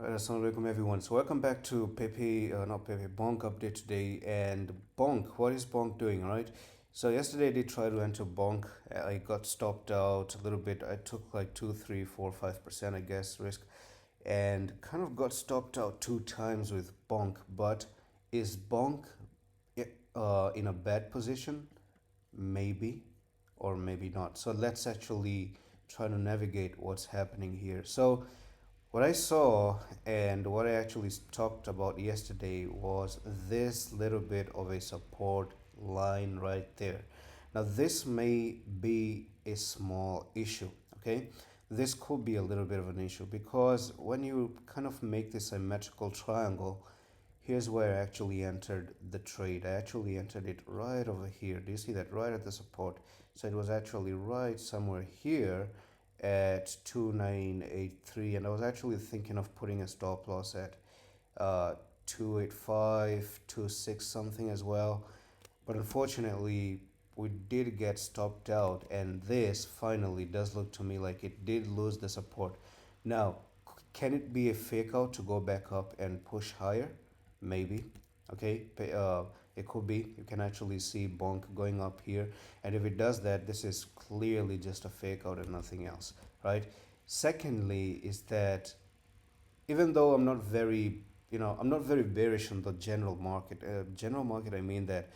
Assalamu alaikum everyone. So welcome back to not Pepe, Bonk update today. And Bonk, what is Bonk doing, right? So yesterday I did try to enter Bonk. I got stopped out a little bit. I took like 2, 3, 4, 5%, I guess, risk, and kind of got stopped out two times with Bonk. But is Bonk in a bad position? Maybe, or maybe not. So let's actually try to navigate what's happening here. So what I saw and what I actually talked about yesterday was this little bit of a support line right there. Now, this may be a small issue, okay? This could be a little bit of an issue because when you kind of make this symmetrical triangle, here's where I actually entered the trade. I actually entered it right over here. Do you see that? Right at the support. So it was actually right somewhere here at 2983, and I was actually thinking of putting a stop loss at 285, 26 something as well. But unfortunately, we did get stopped out, and this finally does look to me like it did lose the support. Now, can it be a fake out to go back up and push higher? Maybe. Okay, it could be. You can actually see Bonk going up here, and if it does that, this is clearly just a fake out and nothing else, right? Secondly, is that even though I'm not very bearish on the general market. General market, I mean that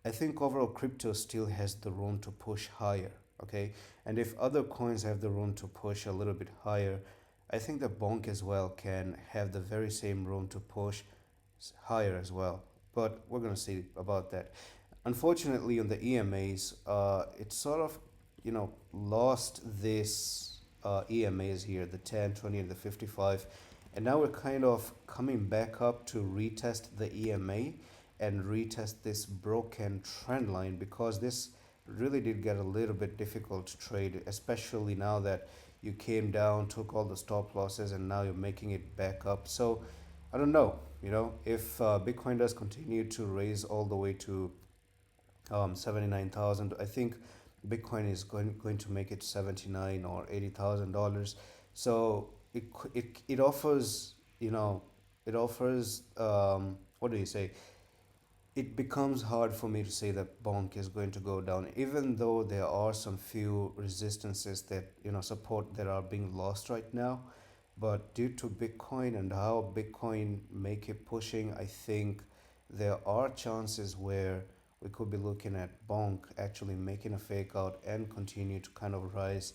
I think overall crypto still has the room to push higher. Okay, and if other coins have the room to push a little bit higher, I think the Bonk as well can have the very same room to push higher as well. But we're gonna see about that. Unfortunately, on the EMAs, it sort of lost this EMAs here, the 10, 20, and the 55, and now we're kind of coming back up to retest the EMA and retest this broken trend line because this really did get a little bit difficult to trade, especially now that you came down, took all the stop losses, and now you're making it back up. So I don't know, if Bitcoin does continue to raise all the way to 79,000. I think Bitcoin is going to make it 79 or $80,000. So it offers, it offers, what do you say? It becomes hard for me to say that Bonk is going to go down, even though there are some few resistances that support that are being lost right now. But due to Bitcoin and how Bitcoin make it pushing, I think there are chances where we could be looking at Bonk actually making a fake out and continue to kind of rise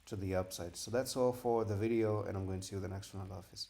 to the upside. So that's all for the video, and I'm going to see you in the next one. Allah Hafiz.